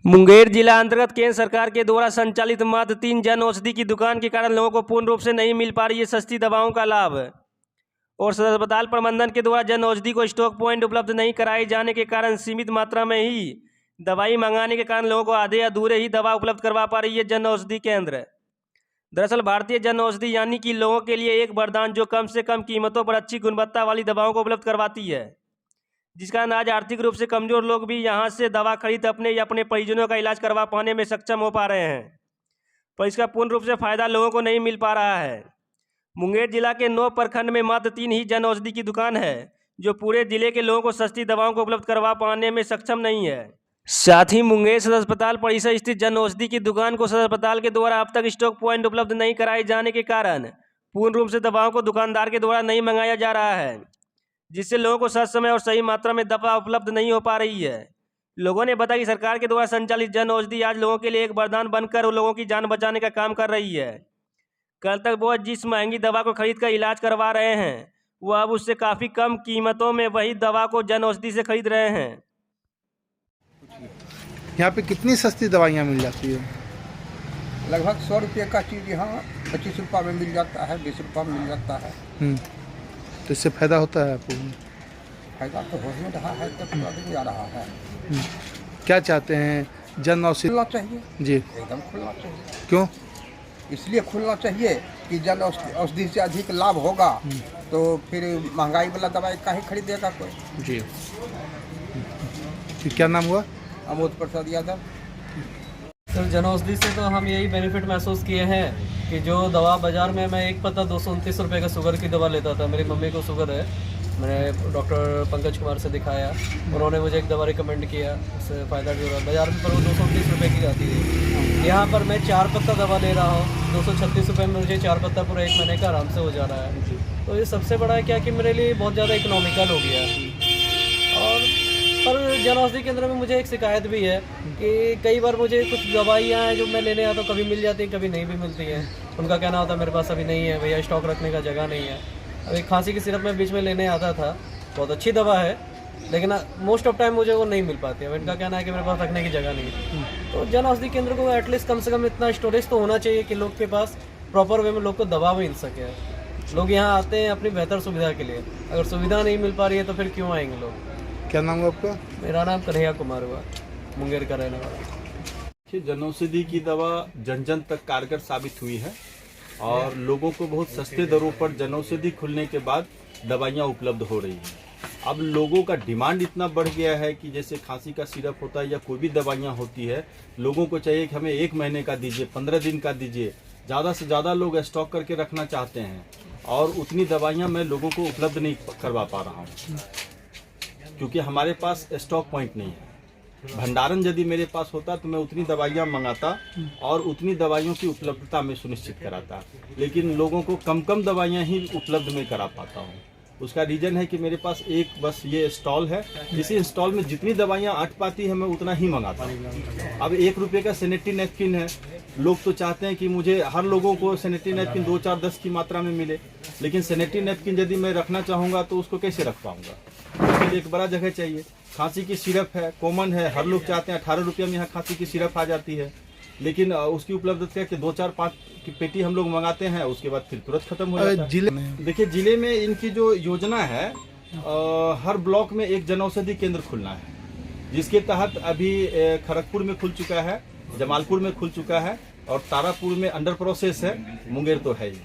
मुंगेर जिला अंतर्गत केंद्र सरकार के द्वारा संचालित मात्र 3 जन औषधि की दुकान के कारण लोगों को पूर्ण रूप से नहीं मिल पा रही है सस्ती दवाओं का लाभ। और सदर अस्पताल प्रबंधन के द्वारा जन औषधि को स्टॉक पॉइंट उपलब्ध नहीं कराए जाने के कारण सीमित मात्रा में ही दवाई मंगाने के कारण लोगों को आधे अधूरे ही दवा उपलब्ध करवा पा रही है जन औषधि केंद्र। दरअसल भारतीय जन औषधि यानी कि लोगों के लिए एक वरदान जो कम से कम कीमतों पर अच्छी गुणवत्ता वाली दवाओं को उपलब्ध करवाती है, जिस कारण आज आर्थिक रूप से कमजोर लोग भी यहां से दवा खरीद अपने या अपने परिजनों का इलाज करवा पाने में सक्षम हो पा रहे हैं, पर इसका पूर्ण रूप से फायदा लोगों को नहीं मिल पा रहा है। मुंगेर जिला के 9 प्रखंड में मात्र 3 ही जन औषधि की दुकान है जो पूरे जिले के लोगों को सस्ती दवाओं को उपलब्ध करवा पाने में सक्षम नहीं है। साथ ही मुंगेर सदर अस्पताल परिसर स्थित जन औषधि की दुकान को सदर अस्पताल के द्वारा अब तक स्टॉक पॉइंट उपलब्ध नहीं कराए जाने के कारण पूर्ण रूप से दवाओं को दुकानदार के द्वारा नहीं मंगाया जा रहा है, जिससे लोगों को सही समय और सही मात्रा में दवा उपलब्ध नहीं हो पा रही है। लोगों ने बताया कि सरकार के द्वारा संचालित जन औषधि आज लोगों के लिए एक वरदान बनकर लोगों की जान बचाने का काम कर रही है। कल तक वो जिस महंगी दवा को खरीद कर इलाज करवा रहे हैं वो अब उससे काफ़ी कम कीमतों में वही दवा को जन औषधि से खरीद रहे हैं। यहाँ पे कितनी सस्ती दवाइयाँ मिल जाती है? लगभग 100 रुपये का चीज़ यहाँ 25 रुपये में मिल जाता है, 20 रुपये में मिल जाता है। तो इससे फायदा होता है आपको? फायदा तो हो ही रहा है, तब तो जा रहा है। क्या चाहते हैं जन औषधि? खुलना चाहिए जी, एकदम खुलना चाहिए। क्यों? इसलिए खुलना चाहिए कि जन औषधि से अधिक लाभ होगा तो फिर महंगाई वाला दवाई काहे खरीदेगा कोई। जी, क्या नाम हुआ? अमोद प्रसाद यादव। सर, जन औषधि से तो हम यही बेनिफिट महसूस किए हैं कि जो दवा बाज़ार में मैं एक पत्ता 229 रुपये का शुगर की दवा लेता था। मेरी मम्मी को शुगर है, मैंने डॉक्टर पंकज कुमार से दिखाया, उन्होंने मुझे एक दवा रिकमेंड किया, उससे फ़ायदा भी हो रहा है। बाज़ार में पर वो 229 रुपये की जाती है, यहाँ पर मैं 4 पत्ता दवा ले रहा हूँ, 236 रुपये में मुझे 4 पत्ता पूरा 1 महीने का आराम से हो जा रहा है। तो ये सबसे बड़ा क्या कि मेरे लिए बहुत ज़्यादा इकोनॉमिकल हो गया। और पर जन औषधि केंद्र में मुझे एक शिकायत भी है कि कई बार मुझे कुछ दवाइयाँ हैं जो मैं लेने आता हूँ, कभी मिल जाती हैं, कभी नहीं भी मिलती हैं। उनका कहना होता है मेरे पास अभी नहीं है भैया, स्टॉक रखने का जगह नहीं है। अभी खांसी की सिरप में बीच में लेने आता था, बहुत अच्छी दवा है, लेकिन मोस्ट ऑफ टाइम मुझे वो नहीं मिल पाती है। इनका कहना है कि मेरे पास रखने की जगह नहीं है। तो जन औषधि केंद्र को एटलीस्ट कम से कम इतना स्टोरेज तो होना चाहिए कि लोग के पास प्रॉपर वे में लोग को दवा मिल सके। लोग यहाँ आते हैं अपनी बेहतर सुविधा के लिए, अगर सुविधा नहीं मिल पा रही है तो फिर क्यों आएंगे लोग। क्या नाम हुआ आपका? मेरा नाम कन्हैया कुमार हुआ, मुंगेर का रहने वाला। जनौषधि की दवा जन जन तक कारगर साबित हुई है और लोगों को बहुत सस्ते दरों पर जनौषधि खुलने के बाद दवाइयाँ उपलब्ध हो रही हैं। अब लोगों का डिमांड इतना बढ़ गया है कि जैसे खांसी का सिरप होता है या कोई भी दवाइयाँ होती है, लोगों को चाहिए कि हमें 1 महीने का दीजिए, 15 दिन का दीजिए। ज़्यादा से ज़्यादा लोग स्टॉक करके रखना चाहते हैं और उतनी दवाइयाँ मैं लोगों को उपलब्ध नहीं करवा पा रहा हूँ क्योंकि हमारे पास स्टॉक पॉइंट नहीं है। भंडारण यदि मेरे पास होता तो मैं उतनी दवाइयाँ मंगाता और उतनी दवाइयों की उपलब्धता मैं सुनिश्चित कराता, लेकिन लोगों को कम दवाइयाँ ही उपलब्ध मैं करा पाता हूँ। उसका रीज़न है कि मेरे पास एक बस ये स्टॉल है, इसी स्टॉल में जितनी दवाइयाँ अट पाती है मैं उतना ही मंगाता हूँ। अब 1 रुपये का सैनिटरी नैपकिन है, लोग तो चाहते हैं कि मुझे हर लोगों को सैनिटरी नैपकिन 2, 4, 10 की मात्रा में मिले, लेकिन सैनिटरी नैपकिन यदि मैं रखना चाहूँगा तो उसको कैसे रख पाऊँगा? उसके लिए एक बड़ा जगह चाहिए। खांसी की सिरप है, कॉमन है, हर लोग चाहते हैं। 18 रुपये में यहाँ खांसी की सिरप आ जाती है, लेकिन उसकी उपलब्धता कि 2, 4, 5 की पेटी हम लोग मंगाते हैं, उसके बाद फिर तुरंत खत्म हो जाता है। जिले देखिए, जिले में इनकी जो योजना है हर ब्लॉक में एक जनौषधि केंद्र खुलना है, जिसके तहत अभी खड़गपुर में खुल चुका है, जमालपुर में खुल चुका है और तारापुर में अंडर प्रोसेस है, मुंगेर तो है ही।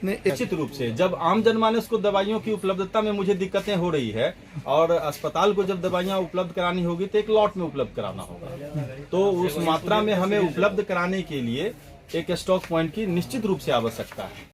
निश्चित रूप से जब आम जनमानस को दवाइयों की उपलब्धता में मुझे दिक्कतें हो रही है और अस्पताल को जब दवाइयाँ उपलब्ध करानी होगी तो एक लॉट में उपलब्ध कराना होगा, तो उस मात्रा में हमें उपलब्ध कराने के लिए एक स्टॉक पॉइंट की निश्चित रूप से आवश्यकता है।